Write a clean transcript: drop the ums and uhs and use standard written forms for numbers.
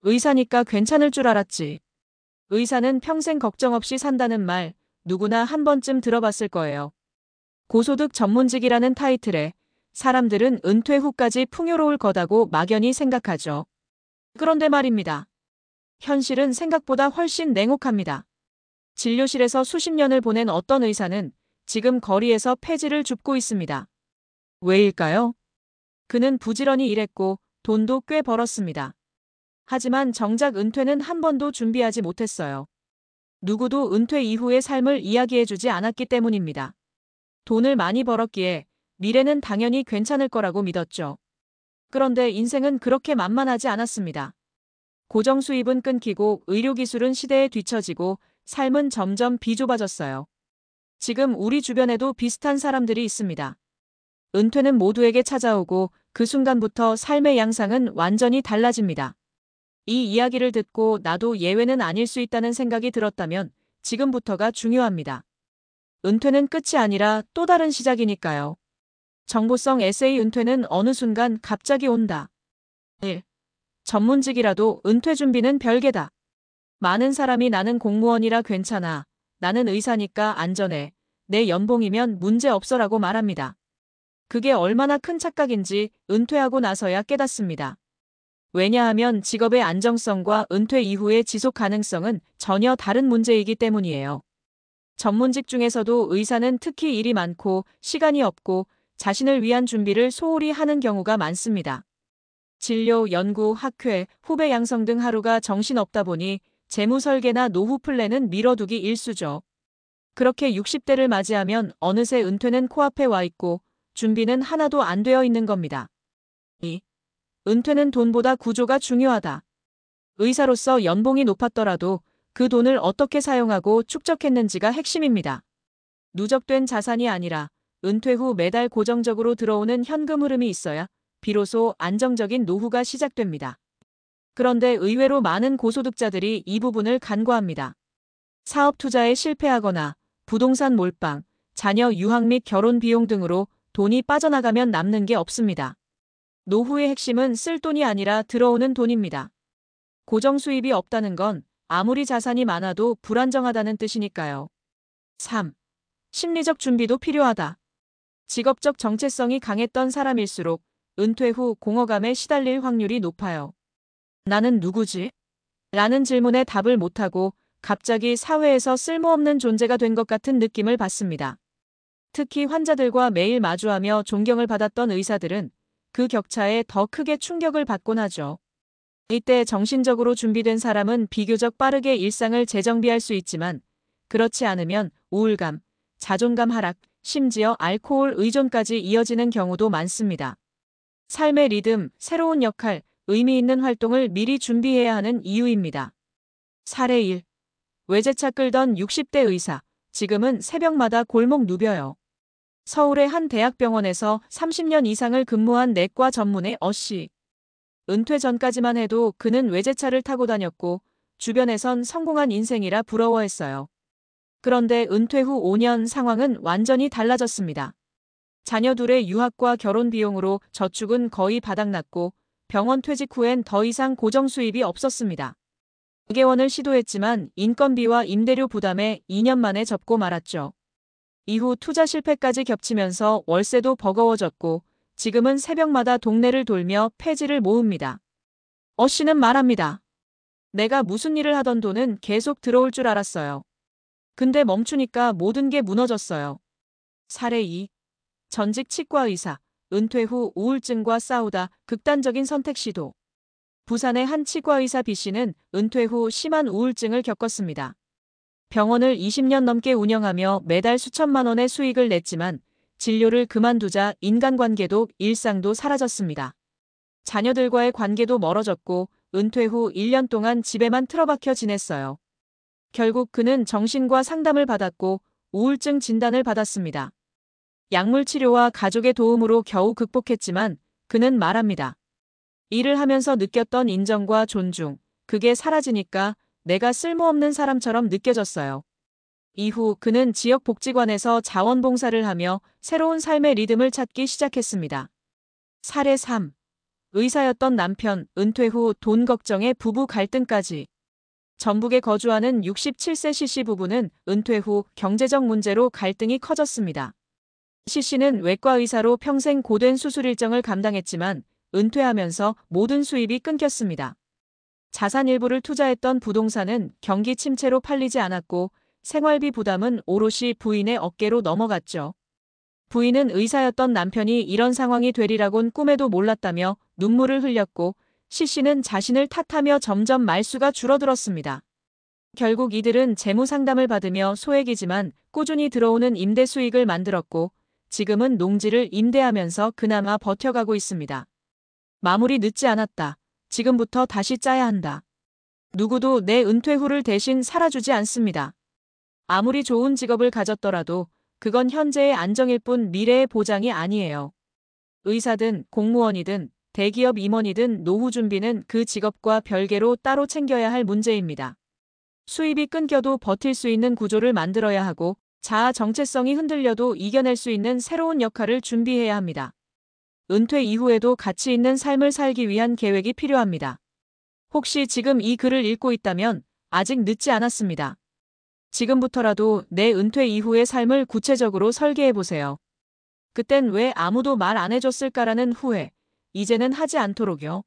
의사니까 괜찮을 줄 알았지. 의사는 평생 걱정 없이 산다는 말 누구나 한 번쯤 들어봤을 거예요. 고소득 전문직이라는 타이틀에 사람들은 은퇴 후까지 풍요로울 거다고 막연히 생각하죠. 그런데 말입니다. 현실은 생각보다 훨씬 냉혹합니다. 진료실에서 수십 년을 보낸 어떤 의사는 지금 거리에서 폐지를 줍고 있습니다. 왜일까요? 그는 부지런히 일했고 돈도 꽤 벌었습니다. 하지만 정작 은퇴는 한 번도 준비하지 못했어요. 누구도 은퇴 이후의 삶을 이야기해주지 않았기 때문입니다. 돈을 많이 벌었기에 미래는 당연히 괜찮을 거라고 믿었죠. 그런데 인생은 그렇게 만만하지 않았습니다. 고정 수입은 끊기고 의료기술은 시대에 뒤처지고 삶은 점점 비좁아졌어요. 지금 우리 주변에도 비슷한 사람들이 있습니다. 은퇴는 모두에게 찾아오고 그 순간부터 삶의 양상은 완전히 달라집니다. 이 이야기를 듣고 나도 예외는 아닐 수 있다는 생각이 들었다면 지금부터가 중요합니다. 은퇴는 끝이 아니라 또 다른 시작이니까요. 정보성 에세이 은퇴는 어느 순간 갑자기 온다. 1. 전문직이라도 은퇴 준비는 별개다. 많은 사람이 나는 공무원이라 괜찮아. 나는 의사니까 안전해. 내 연봉이면 문제 없어라고 말합니다. 그게 얼마나 큰 착각인지 은퇴하고 나서야 깨닫습니다. 왜냐하면 직업의 안정성과 은퇴 이후의 지속 가능성은 전혀 다른 문제이기 때문이에요. 전문직 중에서도 의사는 특히 일이 많고 시간이 없고 자신을 위한 준비를 소홀히 하는 경우가 많습니다. 진료, 연구, 학회, 후배 양성 등 하루가 정신없다 보니 재무 설계나 노후 플랜은 미뤄두기 일쑤죠. 그렇게 60대를 맞이하면 어느새 은퇴는 코앞에 와 있고 준비는 하나도 안 되어 있는 겁니다. 2. 은퇴는 돈보다 구조가 중요하다. 의사로서 연봉이 높았더라도 그 돈을 어떻게 사용하고 축적했는지가 핵심입니다. 누적된 자산이 아니라 은퇴 후 매달 고정적으로 들어오는 현금 흐름이 있어야 비로소 안정적인 노후가 시작됩니다. 그런데 의외로 많은 고소득자들이 이 부분을 간과합니다. 사업 투자에 실패하거나 부동산 몰빵, 자녀 유학 및 결혼 비용 등으로 돈이 빠져나가면 남는 게 없습니다. 노후의 핵심은 쓸 돈이 아니라 들어오는 돈입니다. 고정 수입이 없다는 건 아무리 자산이 많아도 불안정하다는 뜻이니까요. 3. 심리적 준비도 필요하다. 직업적 정체성이 강했던 사람일수록 은퇴 후 공허감에 시달릴 확률이 높아요. 나는 누구지? 라는 질문에 답을 못하고 갑자기 사회에서 쓸모없는 존재가 된 것 같은 느낌을 받습니다. 특히 환자들과 매일 마주하며 존경을 받았던 의사들은 그 격차에 더 크게 충격을 받곤 하죠. 이때 정신적으로 준비된 사람은 비교적 빠르게 일상을 재정비할 수 있지만 그렇지 않으면 우울감, 자존감 하락, 심지어 알코올 의존까지 이어지는 경우도 많습니다. 삶의 리듬, 새로운 역할, 의미 있는 활동을 미리 준비해야 하는 이유입니다. 사례 1. 외제차 끌던 60대 의사, 지금은 새벽마다 골목 누벼요. 서울의 한 대학병원에서 30년 이상을 근무한 내과 전문의 어씨. 은퇴 전까지만 해도 그는 외제차를 타고 다녔고 주변에선 성공한 인생이라 부러워했어요. 그런데 은퇴 후 5년 상황은 완전히 달라졌습니다. 자녀 둘의 유학과 결혼 비용으로 저축은 거의 바닥났고 병원 퇴직 후엔 더 이상 고정 수입이 없었습니다. 개원을 시도했지만 인건비와 임대료 부담에 2년 만에 접고 말았죠. 이후 투자 실패까지 겹치면서 월세도 버거워졌고 지금은 새벽마다 동네를 돌며 폐지를 모읍니다. 어씨는 말합니다. 내가 무슨 일을 하던 돈은 계속 들어올 줄 알았어요. 근데 멈추니까 모든 게 무너졌어요. 사례 2. 전직 치과의사, 은퇴 후 우울증과 싸우다 극단적인 선택 시도. 부산의 한 치과의사 B씨는 은퇴 후 심한 우울증을 겪었습니다. 병원을 20년 넘게 운영하며 매달 수천만 원의 수익을 냈지만 진료를 그만두자 인간관계도 일상도 사라졌습니다. 자녀들과의 관계도 멀어졌고 은퇴 후 1년 동안 집에만 틀어박혀 지냈어요. 결국 그는 정신과 상담을 받았고 우울증 진단을 받았습니다. 약물 치료와 가족의 도움으로 겨우 극복했지만 그는 말합니다. 일을 하면서 느꼈던 인정과 존중, 그게 사라지니까 내가 쓸모없는 사람처럼 느껴졌어요. 이후 그는 지역 복지관에서 자원봉사를 하며 새로운 삶의 리듬을 찾기 시작했습니다. 사례 3. 의사였던 남편, 은퇴 후 돈 걱정에 부부 갈등까지. 전북에 거주하는 67세 C씨 부부는 은퇴 후 경제적 문제로 갈등이 커졌습니다. C씨는 외과 의사로 평생 고된 수술 일정을 감당했지만 은퇴하면서 모든 수입이 끊겼습니다. 자산 일부를 투자했던 부동산은 경기 침체로 팔리지 않았고 생활비 부담은 오롯이 부인의 어깨로 넘어갔죠. 부인은 의사였던 남편이 이런 상황이 되리라곤 꿈에도 몰랐다며 눈물을 흘렸고 C씨는 자신을 탓하며 점점 말수가 줄어들었습니다. 결국 이들은 재무 상담을 받으며 소액이지만 꾸준히 들어오는 임대 수익을 만들었고 지금은 농지를 임대하면서 그나마 버텨가고 있습니다. 마무리 늦지 않았다. 지금부터 다시 짜야 한다. 누구도 내 은퇴 후를 대신 살아주지 않습니다. 아무리 좋은 직업을 가졌더라도 그건 현재의 안정일 뿐 미래의 보장이 아니에요. 의사든 공무원이든 대기업 임원이든 노후 준비는 그 직업과 별개로 따로 챙겨야 할 문제입니다. 수입이 끊겨도 버틸 수 있는 구조를 만들어야 하고 자아 정체성이 흔들려도 이겨낼 수 있는 새로운 역할을 준비해야 합니다. 은퇴 이후에도 가치 있는 삶을 살기 위한 계획이 필요합니다. 혹시 지금 이 글을 읽고 있다면 아직 늦지 않았습니다. 지금부터라도 내 은퇴 이후의 삶을 구체적으로 설계해보세요. 그땐 왜 아무도 말 안 해줬을까라는 후회, 이제는 하지 않도록요.